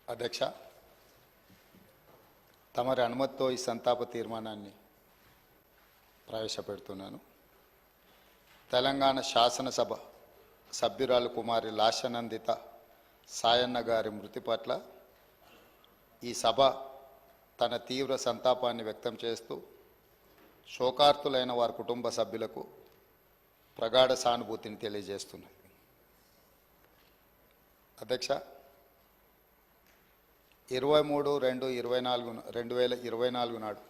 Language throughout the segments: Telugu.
అధ్యక్ష, తమరి అనుమతితో ఈ సంతాప తీర్మానాన్ని ప్రవేశపెడుతున్నాను. తెలంగాణ శాసనసభ సభ్యురాలు కుమారి లాశనందిత సాయన్న గారి మృతి పట్ల ఈ సభ తన తీవ్ర సంతాపాన్ని వ్యక్తం చేస్తూ శోకార్తులైన వారి కుటుంబ సభ్యులకు ప్రగాఢ సానుభూతిని తెలియజేస్తున్నది. అధ్యక్ష, 23/2/2024 నాడు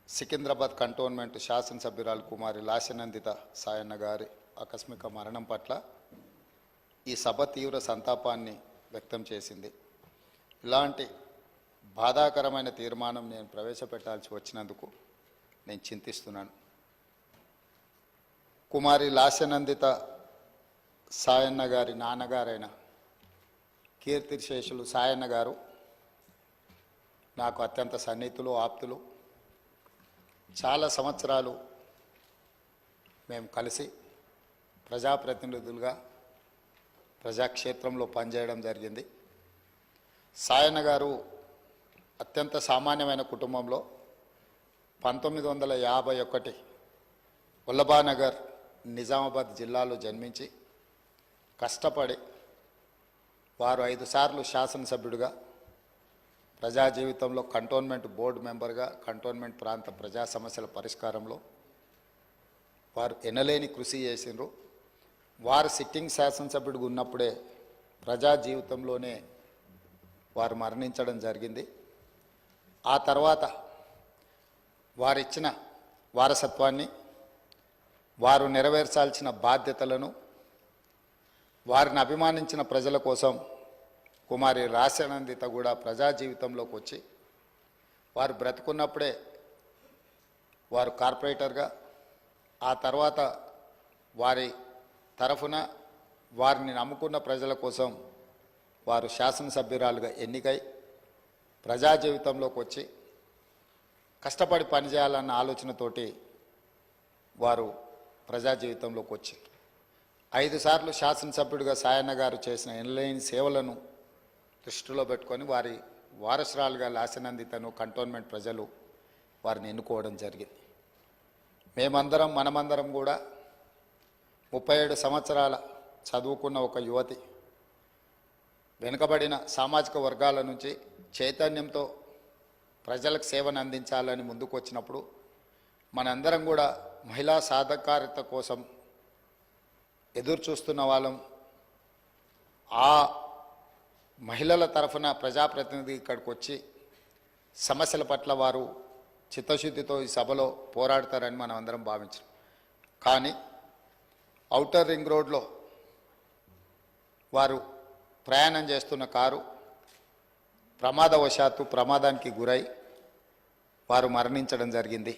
సికింద్రాబాద్ కంటోన్మెంట్ శాసనసభ్యురాలు కుమారి లాశనందిత సాయన్న గారి ఆకస్మిక మరణం పట్ల ఈ సభ తీవ్ర సంతాపాన్ని వ్యక్తం చేసింది. ఇలాంటి బాధాకరమైన తీర్మానం నేను ప్రవేశపెట్టాల్సి వచ్చినందుకు నేను చింతిస్తున్నాను. కుమారి లాశనందిత సాయన్న గారి నాన్నగారైన కీర్తిశేషులు సాయన్న గారు నాకు అత్యంత సన్నిహితులు, ఆప్తులు. చాలా సంవత్సరాలు మేము కలిసి ప్రజాప్రతినిధులుగా ప్రజాక్షేత్రంలో పనిచేయడం జరిగింది. సాయన్న గారు అత్యంత సామాన్యమైన కుటుంబంలో 1951 వల్లభానగర్ నిజామాబాద్ జిల్లాలో జన్మించి కష్టపడి వారు 5 సార్లు శాసనసభ్యుడిగా, ప్రజా జీవితంలో కంటోన్మెంట్ బోర్డు మెంబర్గా, కంటోన్మెంట్ ప్రాంత ప్రజా సమస్యల పరిష్కారంలో వారు ఎనలేని కృషి చేసినారు. వారు సిట్టింగ్ శాసనసభ్యుడిగా ఉన్నప్పుడే ప్రజా జీవితంలోనే వారు మరణించడం జరిగింది. ఆ తర్వాత వారిచ్చిన వారసత్వాన్ని, వారు నెరవేర్చాల్సిన బాధ్యతలను, వారిని అభిమానించిన ప్రజల కోసం కుమారి లాశనందిత కూడా ప్రజా జీవితంలోకి వచ్చి వారు బ్రతుకున్నప్పుడే వారు కార్పొరేటర్గా, ఆ తర్వాత వారి తరఫున వారిని నమ్ముకున్న ప్రజల కోసం వారు శాసనసభ్యురాలుగా ఎన్నికై ప్రజా జీవితంలోకి వచ్చి కష్టపడి పనిచేయాలన్న ఆలోచనతోటి వారు ప్రజా జీవితంలోకి వచ్చి 5 సార్లు శాసనసభ్యుడిగా సాయన్న గారు చేసిన ఎనలేని సేవలను దృష్టిలో పెట్టుకొని వారి వారసురాలుగా లాశనందితను కంటోన్మెంట్ ప్రజలు వారిని ఎన్నుకోవడం జరిగింది. మనమందరం కూడా 37 సంవత్సరాల చదువుకున్న ఒక యువతి, వెనుకబడిన సామాజిక వర్గాల నుంచి చైతన్యంతో ప్రజలకు సేవను అందించాలని ముందుకు వచ్చినప్పుడు మనందరం కూడా మహిళా సాధికారత కోసం ఎదురు చూస్తున్న వాళ్ళం. ఆ మహిళల తరఫున ప్రజాప్రతినిధి ఇక్కడికి వచ్చి సమస్యల పట్ల వారు చిత్తశుద్ధితో ఈ సభలో పోరాడతారని మనం అందరం భావించాం. కానీ ఔటర్ రింగ్ రోడ్లో వారు ప్రయాణం చేస్తున్న కారు ప్రమాదానికి గురై వారు మరణించడం జరిగింది.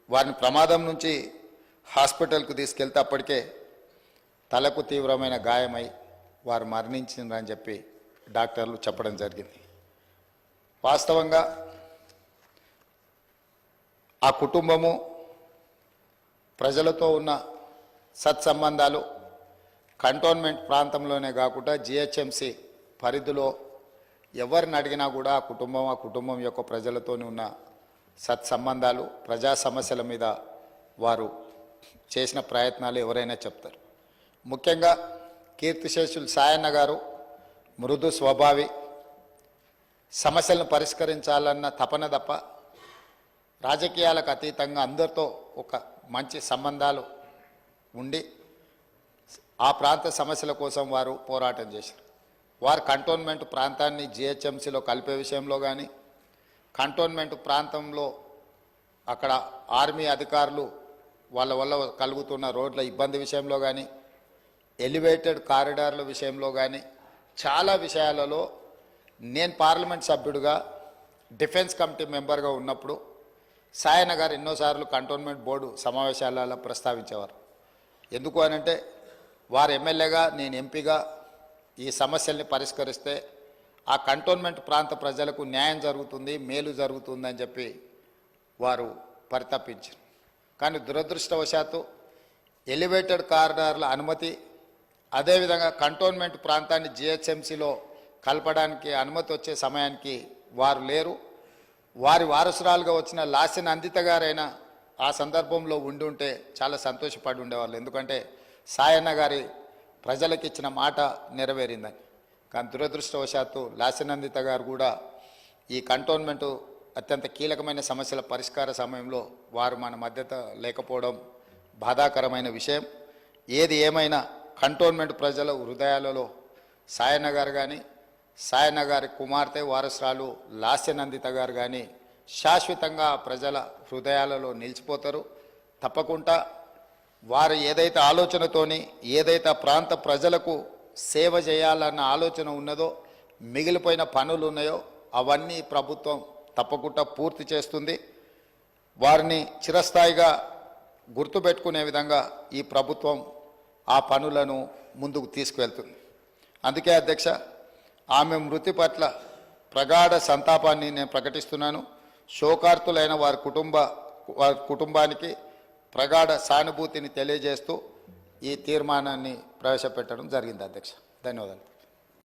వారిని ప్రమాదం నుంచి హాస్పిటల్కు తీసుకెళ్తే అప్పటికే తలకు తీవ్రమైన గాయమై వారు మరణించిందని చెప్పి డాక్టర్లు చెప్పడం జరిగింది. వాస్తవంగా ఆ కుటుంబము ప్రజలతో ఉన్న సత్సంబంధాలు కంటోన్మెంట్ ప్రాంతంలోనే కాకుండా జిహెచ్ఎంసి పరిధిలో ఎవరిని అడిగినా కూడా ఆ కుటుంబం యొక్క ప్రజలతోనే ఉన్న సత్సంబంధాలు, ప్రజా సమస్యల మీద వారు చేసిన ప్రయత్నాలు ఎవరైనా చెప్తారు. ముఖ్యంగా కీర్తిశేషులు సాయన్న గారు మృదు స్వభావి, సమస్యలను పరిష్కరించాలన్న తపన తప్ప రాజకీయాలకు అతీతంగా అందరితో ఒక మంచి సంబంధాలు ఉండి ఆ ప్రాంత సమస్యల కోసం వారు పోరాటం చేశారు. వారు కంటోన్మెంట్ ప్రాంతాన్ని జిహెచ్ఎంసీలో కలిపే విషయంలో కానీ, కంటోన్మెంట్ ప్రాంతంలో అక్కడ ఆర్మీ అధికారులు వాళ్ళ వల్ల కలుగుతున్న రోడ్ల ఇబ్బంది విషయంలో కానీ, ఎలివేటెడ్ కారిడార్ల విషయంలో కానీ చాలా విషయాలలో నేను పార్లమెంట్ సభ్యుడిగా డిఫెన్స్ కమిటీ మెంబర్గా ఉన్నప్పుడు సాయన్న గారు ఎన్నోసార్లు కంటోన్మెంట్ బోర్డు సమావేశాలలో ప్రస్తావించేవారు. ఎందుకు అనంటే వారు ఎమ్మెల్యేగా, నేను ఎంపీగా ఈ సమస్యల్ని పరిష్కరిస్తే ఆ కంటోన్మెంట్ ప్రాంత ప్రజలకు న్యాయం జరుగుతుంది, మేలు జరుగుతుందని చెప్పి వారు పరితపించారు. కానీ దురదృష్టవశాత్తు ఎలివేటెడ్ కారిడార్ల అనుమతి, అదేవిధంగా కంటోన్మెంట్ ప్రాంతాన్ని జిహెచ్ఎంసీలో కలపడానికి అనుమతి వచ్చే సమయానికి వారు లేరు. వారి వారసురాలుగా వచ్చిన లాస్య నందిత గారైనా ఆ సందర్భంలో ఉండి ఉంటే చాలా సంతోషపడి ఉండేవాళ్ళు. ఎందుకంటే సాయన్న గారి ప్రజలకు ఇచ్చిన మాట నెరవేరిందని. కానీ దురదృష్టవశాత్తు లాస్య నందిత గారు కూడా ఈ కంటోన్మెంటు అత్యంత కీలకమైన సమస్యల పరిష్కార సమయంలో వారు మన మధ్యత లేకపోవడం బాధాకరమైన విషయం. ఏది ఏమైనా కంటోన్మెంట్ ప్రజల హృదయాలలో సాయన్న గారు కానీ సాయన్న గారి కుమార్తె వారసురాలు లాస్య నందిత గారు కానీ శాశ్వతంగా ప్రజల హృదయాలలో నిలిచిపోతారు. తప్పకుండా వారు ఏదైతే ఆలోచనతోని ఏదైతే ప్రాంత ప్రజలకు సేవ చేయాలన్న ఆలోచన ఉన్నదో, మిగిలిపోయిన పనులు ఉన్నాయో అవన్నీ ప్రభుత్వం తప్పకుండా పూర్తి చేస్తుంది. వారిని చిరస్థాయిగా గుర్తుపెట్టుకునే విధంగా ఈ ప్రభుత్వం ఆ పనులను ముందుకు తీసుకువెళ్తుంది. అందుకే అధ్యక్ష, ఆమె మృతి పట్ల ప్రగాఢ సంతాపాన్ని నేను ప్రకటిస్తున్నాను. శోకార్తులైన వారి కుటుంబానికి ప్రగాఢ సానుభూతిని తెలియజేస్తూ ఈ తీర్మానాన్ని ప్రవేశపెట్టడం జరిగింది అధ్యక్ష. ధన్యవాదాలు.